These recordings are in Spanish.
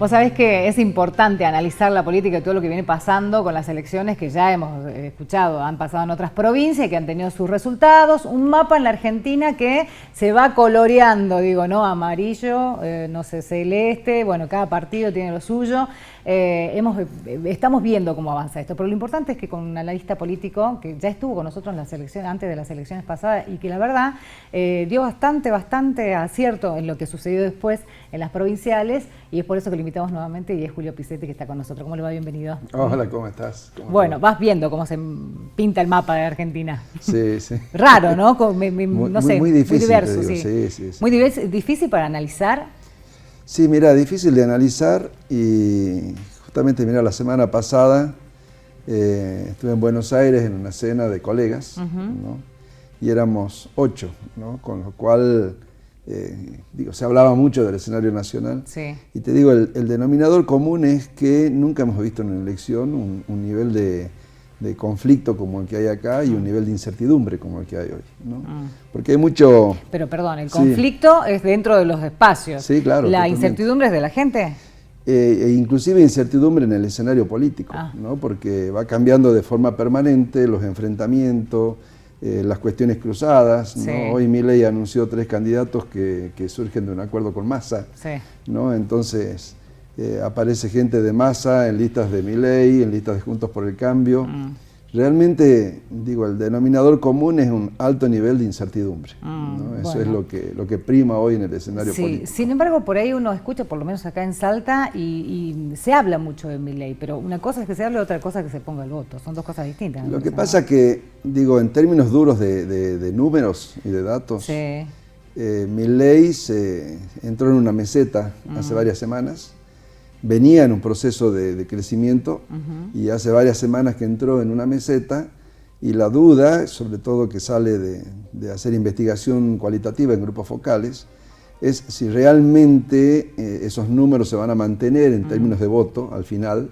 Vos sabés que es importante analizar la política y todo lo que viene pasando con las elecciones que ya hemos escuchado, han pasado en otras provincias que han tenido sus resultados, un mapa en la Argentina que se va coloreando, digo, ¿no? Amarillo, no sé, celeste, bueno, cada partido tiene lo suyo. Estamos viendo cómo avanza esto, pero lo importante es que con un analista político que ya estuvo con nosotros en las elecciones, antes de las elecciones pasadas, y que la verdad dio bastante acierto en lo que sucedió después en las provinciales, y es por eso que lo invitamos nuevamente, y es Julio Pisetti que está con nosotros. ¿Cómo le va? Bienvenido. Hola, ¿cómo estás? Bueno, vas viendo cómo se pinta el mapa de Argentina. Sí, sí. Raro, ¿no? No sé, muy difícil, muy diverso, te digo. sí. Sí. Muy difícil para analizar. Sí, mira, difícil de analizar, y justamente, mira, la semana pasada estuve en Buenos Aires en una cena de colegas, ¿no? Y éramos 8, ¿no? Con lo cual, se hablaba mucho del escenario nacional. Sí. Y te digo, el denominador común es que nunca hemos visto en una elección un nivel de conflicto como el que hay acá y un nivel de incertidumbre como el que hay hoy, ¿no? Porque hay mucho... Pero perdón, el conflicto es dentro de los espacios. Sí, claro. ¿La totalmente. incertidumbre es de la gente? Inclusive incertidumbre en el escenario político, ¿no? Porque va cambiando de forma permanente los enfrentamientos, las cuestiones cruzadas, ¿no? Sí. Hoy Milei anunció 3 candidatos que surgen de un acuerdo con Massa, Sí. ¿no? Entonces aparece gente de Massa en listas de Milei, en listas de Juntos por el Cambio. Realmente, digo, el denominador común es un alto nivel de incertidumbre, ¿no? Eso bueno. es lo que prima hoy en el escenario político. Sin embargo, por ahí uno escucha, por lo menos acá en Salta, y se habla mucho de Milei, pero una cosa es que se hable y otra cosa es que se ponga el voto. Son dos cosas distintas. Lo que pasa que, digo, en términos duros de números y de datos, sí. Milei entró en una meseta hace varias semanas. Venía en un proceso de crecimiento y hace varias semanas que entró en una meseta, y la duda, sobre todo que sale de hacer investigación cualitativa en grupos focales, es si realmente esos números se van a mantener en términos de voto al final,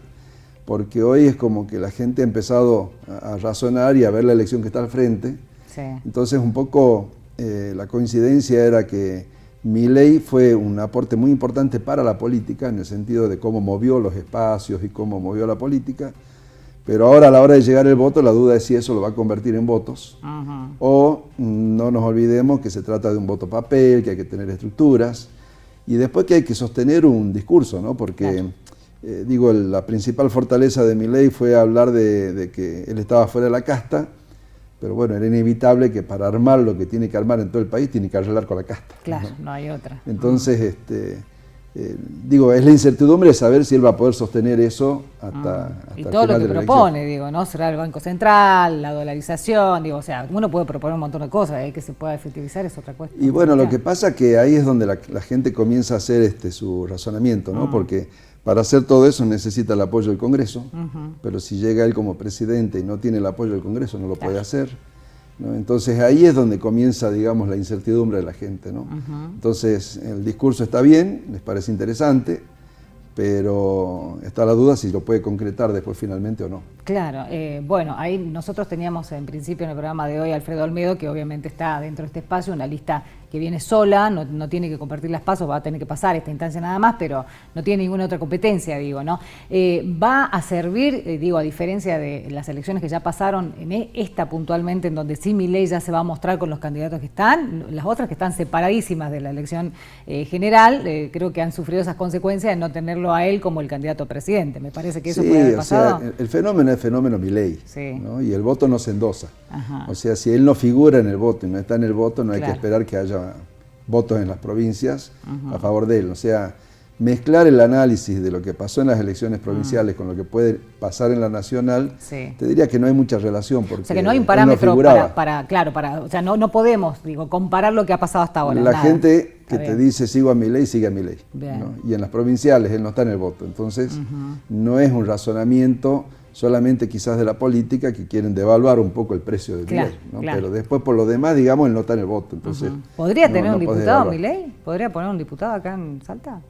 porque hoy es como que la gente ha empezado a razonar y a ver la elección que está al frente. Sí. Entonces un poco la coincidencia era que Milei fue un aporte muy importante para la política, en el sentido de cómo movió los espacios y cómo movió la política, pero ahora a la hora de llegar el voto, la duda es si eso lo va a convertir en votos, o no nos olvidemos que se trata de un voto papel, que hay que tener estructuras, y después que hay que sostener un discurso, ¿no? Porque, claro, la principal fortaleza de Milei fue hablar de que él estaba fuera de la casta. Pero bueno, era inevitable que para armar lo que tiene que armar en todo el país, tiene que arreglar con la casta. Claro, no hay otra. Entonces, es la incertidumbre de saber si él va a poder sostener eso hasta y el todo final lo que de la propone, elección. ¿no? Cerrar el Banco Central, la dolarización, o sea, uno puede proponer un montón de cosas, que se pueda efectivizar es otra cuestión. Y bueno, lo que pasa que ahí es donde la gente comienza a hacer su razonamiento, ¿no? Porque para hacer todo eso necesita el apoyo del Congreso, pero si llega él como presidente y no tiene el apoyo del Congreso, no lo puede hacer, ¿no? Entonces ahí es donde comienza, digamos, la incertidumbre de la gente, ¿no? Entonces el discurso está bien, les parece interesante, pero está la duda si lo puede concretar después finalmente o no. Claro, bueno, ahí nosotros teníamos en principio en el programa de hoy a Alfredo Olmedo, que obviamente está dentro de este espacio, una lista que viene sola, no tiene que compartir las pasos, va a tener que pasar esta instancia nada más, pero no tiene ninguna otra competencia, ¿no? Va a servir, a diferencia de las elecciones que ya pasaron, en esta puntualmente, en donde sí Milei ya se va a mostrar con los candidatos que están, las otras que están separadísimas de la elección general, creo que han sufrido esas consecuencias de no tenerlo a él como el candidato a presidente. Me parece que eso puede haber pasado. O sea, el fenómeno es fenómeno Milei, ¿no? Y el voto no se endosa. O sea, si él no figura en el voto y no está en el voto, no hay que esperar que haya votos en las provincias a favor de él. O sea, mezclar el análisis de lo que pasó en las elecciones provinciales con lo que puede pasar en la nacional, te diría que no hay mucha relación, porque o sea, que no hay un parámetro no o sea, no podemos, comparar lo que ha pasado hasta ahora. La gente que te dice sigo a Milei, sigue a Milei, ¿no? Y en las provinciales él no está en el voto. Entonces, no es un razonamiento solamente quizás de la política, que quieren devaluar un poco el precio del Milei, ¿no? Pero después, por lo demás, digamos, él no está en el voto. Entonces, ¿podría tener un diputado Milei? ¿Podría poner un diputado acá en Salta?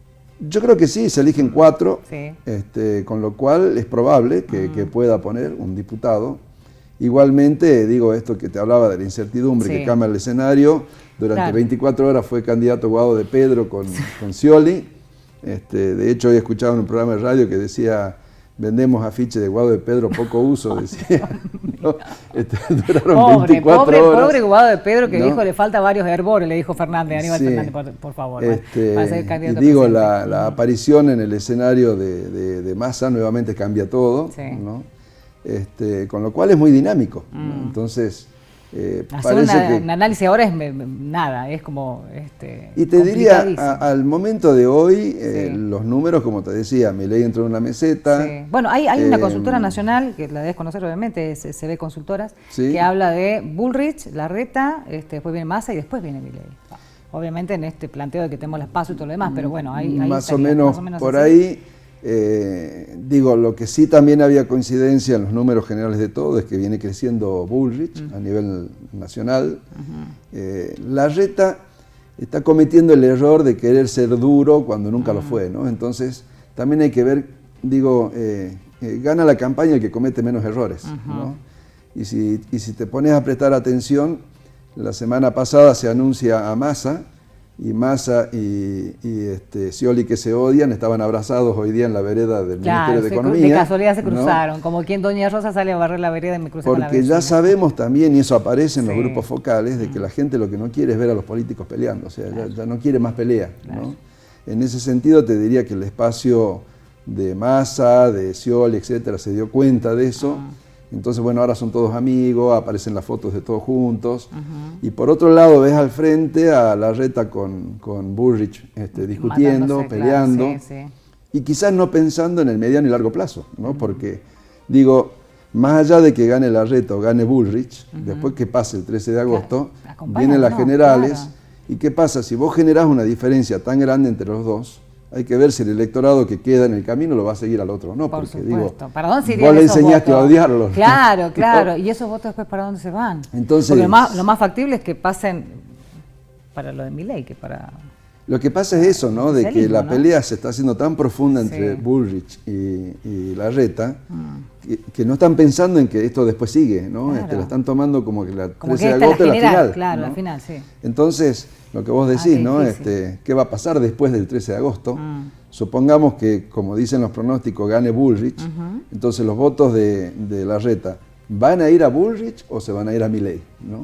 Yo creo que sí, se eligen 4, con lo cual es probable que pueda poner un diputado. Igualmente, esto que te hablaba de la incertidumbre que cambia el escenario, durante 24 horas fue candidato Guado de Pedro con Scioli, De hecho, hoy escuchaba en un programa de radio que decía: vendemos afiches de Guado de Pedro, poco uso, decía. ¿No? Duraron 24 horas. Pobre Guado de Pedro, que ¿no? dijo, le falta varios herbores, le dijo Fernández, Aníbal Sí. Fernández, por favor. Para ser candidato Y digo, a presidente. la aparición en el escenario de Massa nuevamente cambia todo, Sí. ¿no? Con lo cual es muy dinámico, ¿no? Entonces, Hacer parece un análisis ahora es nada, es como y te diría, complicadísimo. al momento de hoy, Sí. los números, como te decía, Milei entró en una meseta. Sí. Bueno, hay una consultora nacional, que la debes conocer obviamente, es CB Consultoras, Sí. que habla de Bullrich, Larreta, después viene Massa y después viene Milei. Obviamente en este planteo de que tenemos las PASO y todo lo demás, pero bueno, ahí más o estaría, menos por así. ahí. Digo, lo que sí también había coincidencia en los números generales de todo es que viene creciendo Bullrich a nivel nacional. Larreta está cometiendo el error de querer ser duro cuando nunca lo fue, ¿no? Entonces también hay que ver, digo, gana la campaña el que comete menos errores, ¿no? Y si te pones a prestar atención, la semana pasada se anuncia a Massa, y Massa y Scioli, que se odian, estaban abrazados hoy día en la vereda del Ministerio de Economía. De casualidad se ¿no? cruzaron, como quien Doña Rosa sale a barrer la vereda y me cruza con la Porque vecina. ya sabemos también, y eso aparece en los Sí. grupos focales, de que la gente lo que no quiere es ver a los políticos peleando, o sea, ya no quiere más pelea, Claro. ¿no? En ese sentido te diría que el espacio de Massa, de Scioli, etcétera, se dio cuenta de eso. Entonces, bueno, ahora son todos amigos, aparecen las fotos de todos juntos. Y por otro lado, ves al frente a Larreta con Bullrich discutiendo, Matándose, peleando. claro, sí. Y quizás no pensando en el mediano y largo plazo, ¿no? Porque, digo, más allá de que gane Larreta o gane Bullrich, después que pase el 13 de agosto, acompañan, vienen las ¿no? generales. Claro. ¿Y qué pasa? Si vos generás una diferencia tan grande entre los dos, hay que ver si el electorado que queda en el camino lo va a seguir al otro, ¿no? Por Porque supuesto. digo, ¿Para dónde se irían vos le esos enseñaste votos? a odiarlo. Claro, claro. ¿No? ¿Y esos votos después para dónde se van? Entonces, porque lo más factible es que pasen para lo de Milei que para... Lo que pasa es eso, ¿no? De que Oficialismo, la ¿no? pelea se está haciendo tan profunda Sí. entre Bullrich y Larreta, que no están pensando en que esto después sigue, ¿no? Claro. La están tomando como que la Como 13 que de esta agosto es es la la general, final. claro, ¿no? la final, sí. Entonces, lo que vos decís, qué ¿no? difícil. ¿Qué va a pasar después del 13 de agosto? Supongamos que, como dicen los pronósticos, gane Bullrich, entonces los votos de Larreta, ¿van a ir a Bullrich o se van a ir a Milei? ¿No?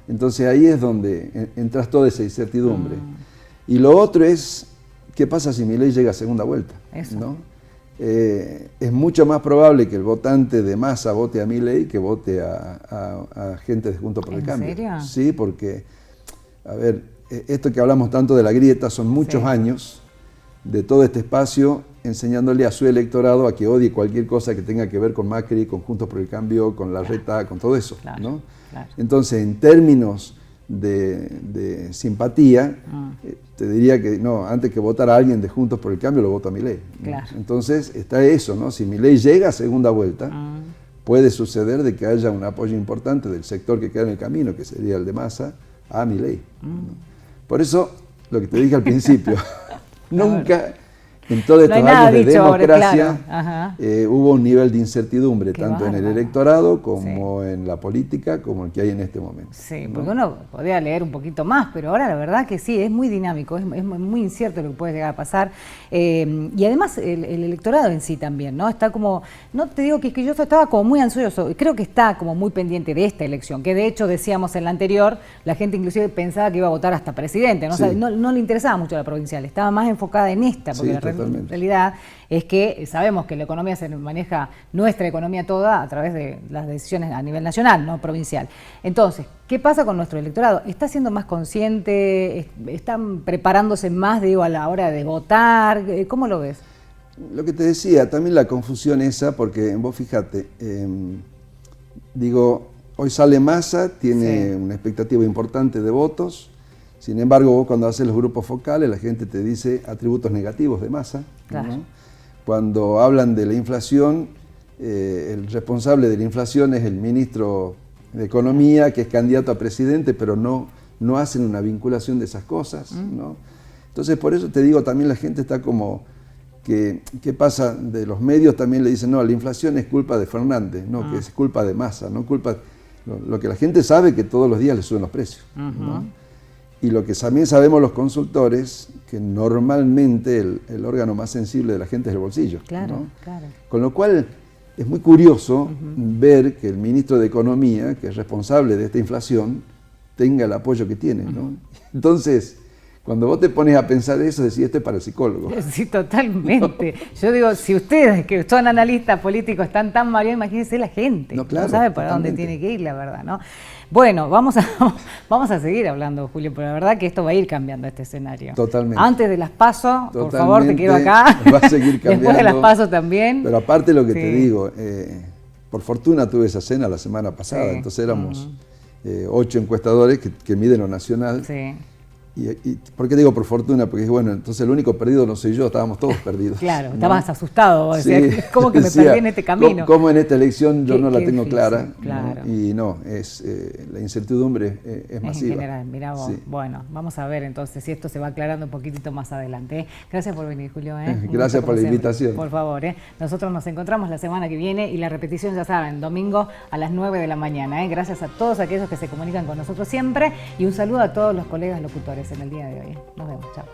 Entonces ahí es donde entras toda esa incertidumbre. Y lo otro es, ¿qué pasa si Milei llega a segunda vuelta? Eso. ¿No? Es mucho más probable que el votante de Massa vote a Milei que vote a gente de Juntos por el ¿En Cambio. serio? Sí, porque, a ver, esto que hablamos tanto de la grieta son muchos Sí. años de todo este espacio enseñándole a su electorado a que odie cualquier cosa que tenga que ver con Macri, con Juntos por el Cambio, con Larreta, con todo eso, Claro, ¿no? claro. Entonces, en términos de simpatía, te diría que no, antes que votar a alguien de Juntos por el Cambio, lo voto a Milei, ¿no? Claro. Entonces, está eso, ¿no? Si Milei llega a segunda vuelta, puede suceder de que haya un apoyo importante del sector que queda en el camino, que sería el de Massa, a Milei, ¿no? Por eso, lo que te dije al principio, nunca en todos estos hay nada años de dicho ahora, democracia claro. Ajá. hubo un nivel de incertidumbre, Qué tanto en el bárbaro. electorado como en la política, como el que hay en este momento. Sí, ¿no? porque uno podría leer un poquito más, pero ahora la verdad que sí, es muy dinámico, es muy incierto lo que puede llegar a pasar. Y además el electorado en sí también, ¿no? Está como, no te digo que yo estaba como muy ansioso, creo que está como muy pendiente de esta elección, que de hecho decíamos en la anterior, la gente inclusive pensaba que iba a votar hasta presidente, ¿no? Sí. O sea, no le interesaba mucho la provincial, estaba más enfocada en esta, porque Sí, la totalmente. realidad es que sabemos que la economía se maneja, nuestra economía toda, a través de las decisiones a nivel nacional, no provincial. Entonces, ¿qué pasa con nuestro electorado? ¿Está siendo más consciente? ¿Están preparándose más, digo, a la hora de votar? ¿Cómo lo ves? Lo que te decía, también la confusión esa, porque vos fíjate, digo, hoy sale Massa, tiene Sí. una expectativa importante de votos, sin embargo, vos cuando haces los grupos focales, la gente te dice atributos negativos de Massa, Claro. ¿no? Cuando hablan de la inflación, el responsable de la inflación es el ministro de Economía, que es candidato a presidente, pero no hacen una vinculación de esas cosas, ¿no? Entonces, por eso te digo, también la gente está como, ¿qué pasa? De los medios también le dicen, no, la inflación es culpa de Fernández, no, que es culpa de Massa, no culpa... Lo que la gente sabe es que todos los días le suben los precios, ¿no? Y lo que también sabemos los consultores que normalmente el órgano más sensible de la gente es el bolsillo. Claro, ¿no? claro. Con lo cual es muy curioso ver que el ministro de Economía, que es responsable de esta inflación, tenga el apoyo que tiene, ¿no? Entonces, cuando vos te pones a pensar eso, decís, esto es para el psicólogo. Sí, totalmente. Yo digo, si ustedes que son analistas políticos están tan mareados, imagínense la gente. No, claro, no sabe para totalmente. dónde tiene que ir, la verdad, ¿no? Bueno, vamos a seguir hablando, Julio, pero la verdad que esto va a ir cambiando este escenario. Totalmente. Antes de las PASO, por favor, te quiero acá. Va a seguir cambiando. Después de las PASO también. Pero aparte lo que Sí. te digo, por fortuna tuve esa cena la semana pasada, Sí. entonces éramos 8 encuestadores que miden lo nacional. Sí. Y ¿por qué digo por fortuna? Porque bueno, entonces el único perdido no soy yo, estábamos todos perdidos. Claro, ¿no? estabas asustado, vos Sí, decías, ¿cómo que me decía, perdí en este camino? ¿Cómo en esta elección yo no la Qué tengo difícil, clara? claro. ¿no? Y no, la incertidumbre es masiva. En general, mirá vos. Sí. Bueno, vamos a ver entonces si esto se va aclarando un poquitito más adelante. Gracias por venir, Julio. Un Gracias gusto, por como la siempre. invitación. Por favor. Nosotros nos encontramos la semana que viene y la repetición, ya saben, domingo a las 9 de la mañana. Gracias a todos aquellos que se comunican con nosotros siempre y un saludo a todos los colegas locutores en el día de hoy. Nos vemos. Chao.